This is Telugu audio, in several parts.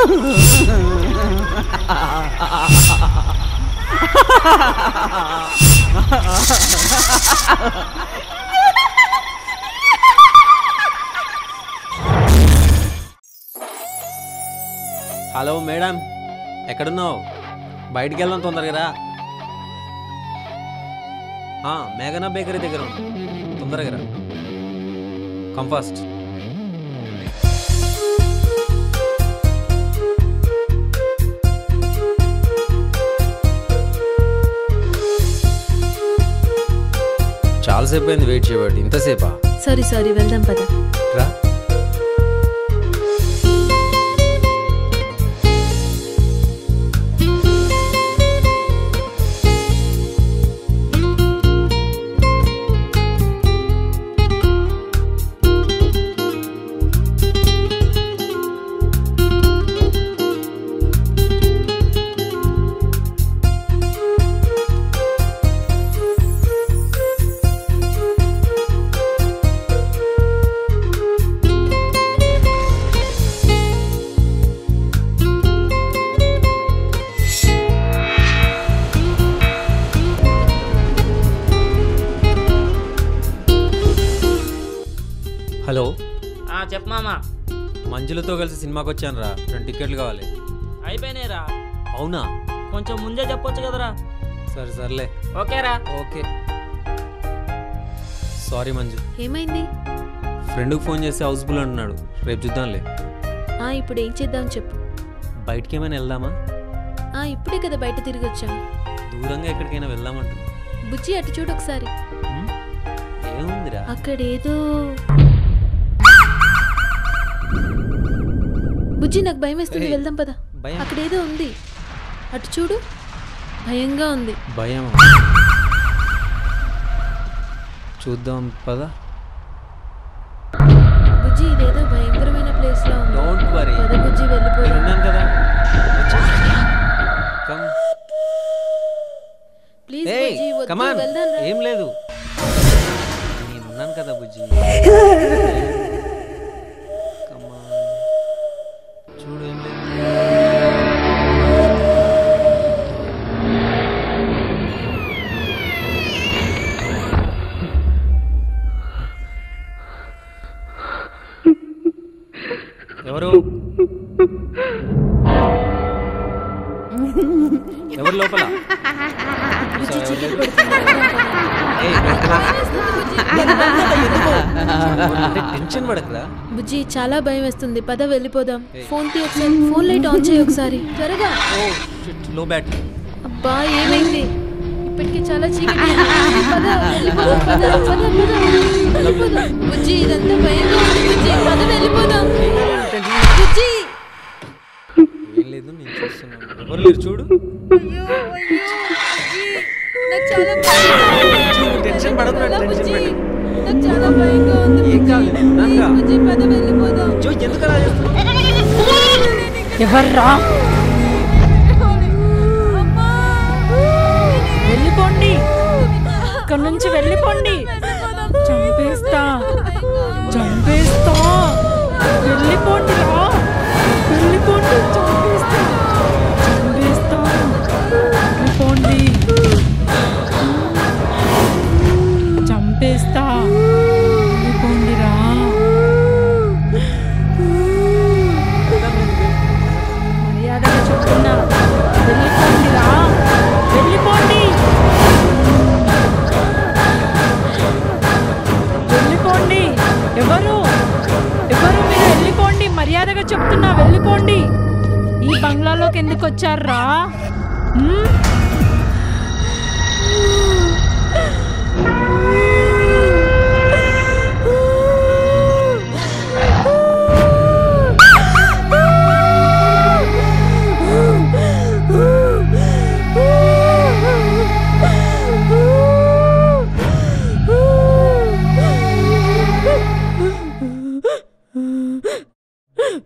హలో మేడం, ఎక్కడున్నావు? బయటికి వెళ్దాం, తొందరగా రా. మేఘనా బేకరీ దగ్గర ఉంది, తొందరగా రా. Come fast. చాలాసేపు అయింది వెయిట్ చేయబట్టి. ఇంతసేపా? సారీ వెళ్దాం పద. రా. హలో. చెప్పు మామ. మంజులతో కలిసి సినిమాకి వచ్చాను రా. 2 టికెట్లు కావాలి. అయిపోయినాయి రా. అవునా? కొంచెం ముందే చెప్పొచ్చు కదరా. సర్లే. ఓకేరా. ఓకే. సారీ మంజు. ఏమైంది? ఫ్రెండ్కి ఫోన్ చేసి హౌస్ఫుల్ అంటున్నాడు. రేపు చూద్దాంలే. ఇప్పుడు ఏం చేద్దాం చెప్పు. బయటికి ఏమైనా వెళ్దామా? ఇప్పుడే కదా బయట తిరిగి వచ్చాము. దూరంగా ఎక్కడికైనా వెళ్దామంటున్నా. బుజ్జి అటు చూడు ఒకసారి. ఏముందిరా అక్కడేదో. బుజ్జి నాకు భయం వేస్తుంది, వెళ్దాం పద. అక్కడేదో ఉంది, అటు చూడు. భయంగా ఉంది. భయం? చూద్దాం పద. బుజ్జి ఇదేదో భయంకరమైన ప్లేస్ లో ఉంది. Don't worry. పద బుజ్జి, వెళ్ళిపోయాను కదా. ప్లీజ్ బుజ్జి, వద్దు, వెళ్దాం రా. ఏం లేదు, నేనున్నాను కదా బుజ్జి. చూడు, ఏం లేదు. ఎవరు లోపల? టెన్షన్ పడకరా బుజ్జి, చాలా భయం వేస్తుంది. పద వెళ్ళిపోదాం. ఫోన్ తీ ఒకసారి. ఫోన్ లైట్ ఆన్ చేయి ఒకసారి, త్వరగా. లో బ్యాటరీ. అబ్బా ఏమైంది? ఇప్పటికే చాలా చీకటి. బుజ్జి ఇదంతా భయంగా ఉంది. బుజ్జి పద వెళ్ళిపోదాం. బుజ్జి ఏం లేదు, నేను చూస్తున్నాను. ఎవరు లేరు చూడు. నాకు చాలా టెన్షన్ పడకు. నాకు చాలా భయంగా ఉంది. ఏం కావాలి? బుజ్జి పద వెళ్ళిపోదాం. ఎందుకు అలా చేస్తున్నావు? ఎవర్రా? వెళ్ళిపోండి, ఇక్కడ నుంచి వెళ్ళిపోండి. చంపేస్తా. వెళ్ళిపోండి రా, వెళ్ళిపోండి. చంపేస్తా. వెళ్ళిపోండి, చంపేస్తా. వెళ్ళిపోండి రా. మర్యాదగా చెప్తున్నా, వెళ్ళిపోండి రా, వెళ్ళిపోండి. వెళ్ళిపోండి. ఎవరు మీరు వెళ్ళిపోండి. మర్యాదగా చెప్తున్నా, వెళ్ళిపోండి. ఈ బంగ్లాలోకి ఎందుకు వచ్చారా?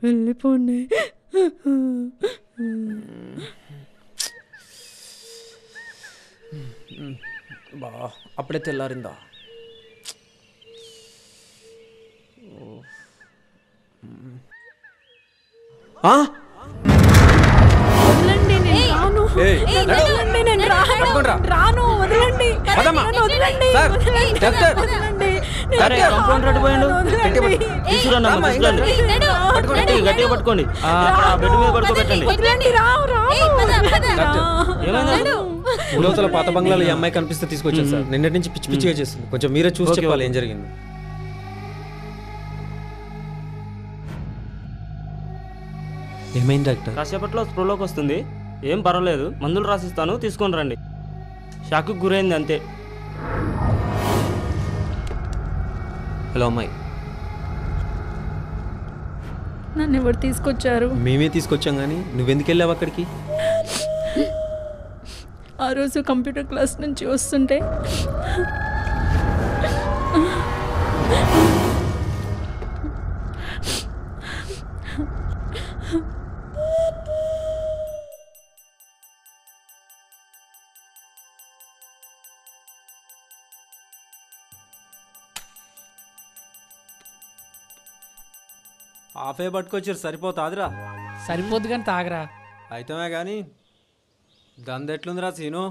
వెళ్ళిపోండి. బా, అప్పుడే తెల్లారిందా? ఆ పదమ్మా. నన్ను వదలండి, సార్, వదలండి, డాక్టర్. వదలండి. అరే కంపౌండ్ రెడ్డి పోయిండు. తీసుకురండి అమ్మ, తీసుకురండి. గట్టిగా పట్టుకోండి. అక్కడ బెడ్ మీద పడుకోబెట్టండి. వదలండి, రావు డాక్టర్. ఏమైంది? లోతుల పాత బంగ్లాలో ఈ అమ్మాయి కనిపిస్తే తీసుకొచ్చాను సార్. నిన్నటి నుంచి పిచ్చి పిచ్చిగా చేస్తుంది. కొంచెం మీరే చూసి ఓకే, చెప్పాలి ఓకే. ఏం జరిగింది. ఏమైంది డాక్టర్? కాసేపట్లో స్ప్రోలోకి వస్తుంది. ఏం పర్వాలేదు, మందులు రాసిస్తాను, తీసుకొని రండి. షాక్కి గురైంది అంతే. హలో అమ్మాయి. నన్ను ఎవరు తీసుకొచ్చారు? మేమే తీసుకొచ్చాం కానీ నువ్వెందుకు వెళ్ళావు అక్కడికి? ఆ రోజు కంప్యూటర్ క్లాస్ నుంచి వస్తుంటే హాఫే పట్టుకొచ్చారు సరిపోతాదిరా. సరిపోద్దు కానీ తాగరా. అయితమే కానీ దంద ఎట్లుందిరా సీను?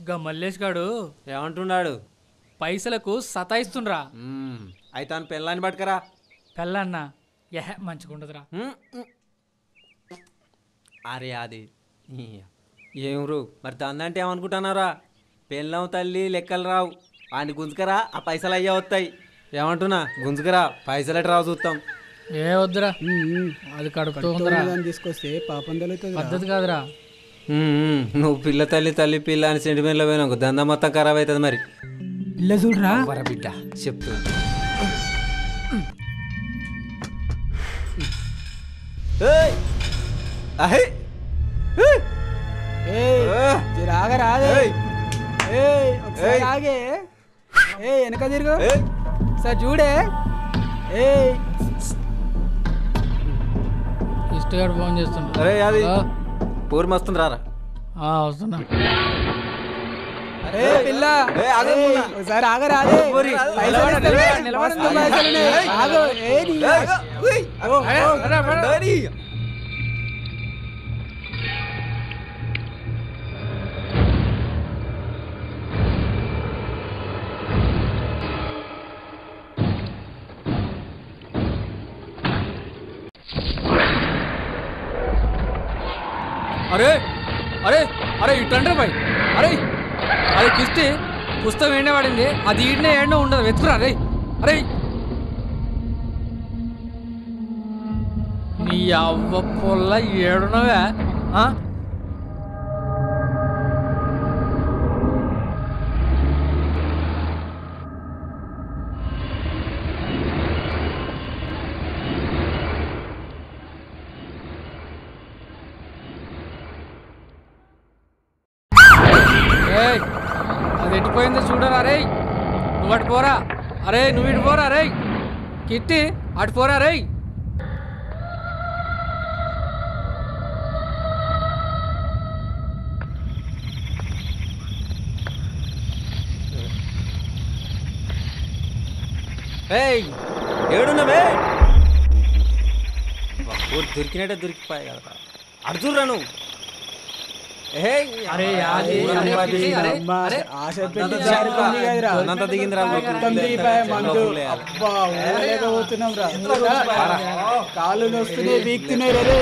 గా మల్లేష్ గాడు ఏమంటున్నాడు? పైసలకు సతాయిస్తుండ్రా. అయితే అని పెళ్ళాన్ని పట్టుకరా. పెళ్ళన్న మంచిగుండదురా. అరే అది ఏం రూ మరి దందంటే ఏమనుకుంటున్నారా? పెళ్ళం తల్లి లెక్కలు రావు. వాడిని గుంజుకరా, ఆ పైసలు అయ్యా వస్తాయి. ఏమంటున్నా గుంజుకరా, పైసలు ఎట్లా రావు చూస్తాం. ఏ వద్దురా, అది కడుపుతూ ఉందిరా. తీసుకొస్తే పాపం తెలుస్తుంది. పద్ధతి కాదురా. నువ్వు పిల్ల తల్లి తల్లి పిల్ల అని సెంటిమెంట్లో పోయినావు, దందా మొత్తం ఖరాబ్ అవుతుంది. మరి ఇల్ల చూడరా వర బిడ్డ చెప్తూ ఆగరాదే. ఒకసారి ఆగే. వెనక తిరుగు సార్, చూడే. ఇష్టగాడు ఫోన్ చేస్తుండ్రు. అరే అది పూర్తి వస్తుంది రారా. వస్తున్నా. అరే పిల్ల, ఒకసారి ఆగరాదే. అరే అరే అరే ఇట్లంటారు బాయ్. అరే అరే కిస్తే పుస్తకం ఏండే వాడింది, అది ఈడనే ఏండో ఉండదు, వెతుకురా. అరే అరే నీ అవ్వ పొల్ల ఏడునవే. అది ఎట్టిపోయిందో చూడరా. అరే నువ్వు అటు పోరా. అరే నువ్వు ఇటు పోరా. అరే కిట్టి అటు పోరా. రే ఏడున్నవే దొరికినట్టే దొరికిపోయాయి కదా. అడుచుర్రా నువ్వు. అరే యాది అంత దిగిందిరా. కాళ్ళు వస్తున్నాయి, వీక్తున్నాయి. రే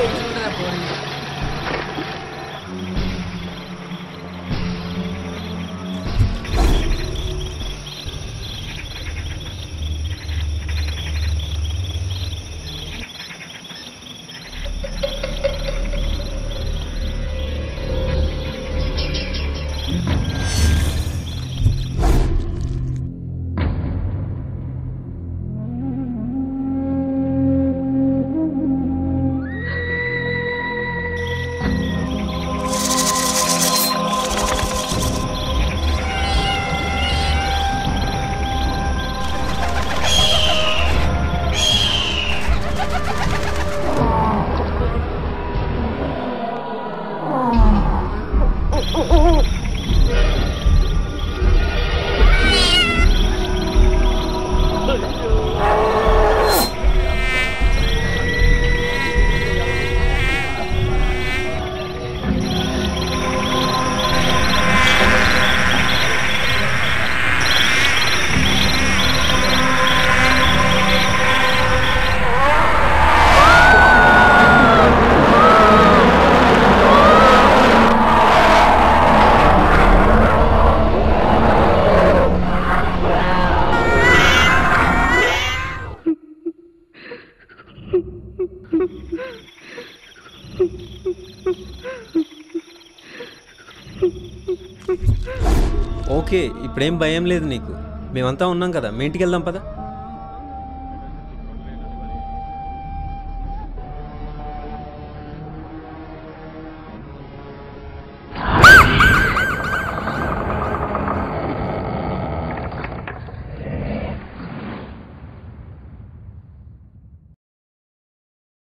ఓకే ఇప్పుడేం భయం లేదు నీకు. మేమంతా ఉన్నాం కదా, మీ ఇంటికి వెళ్దాం పద.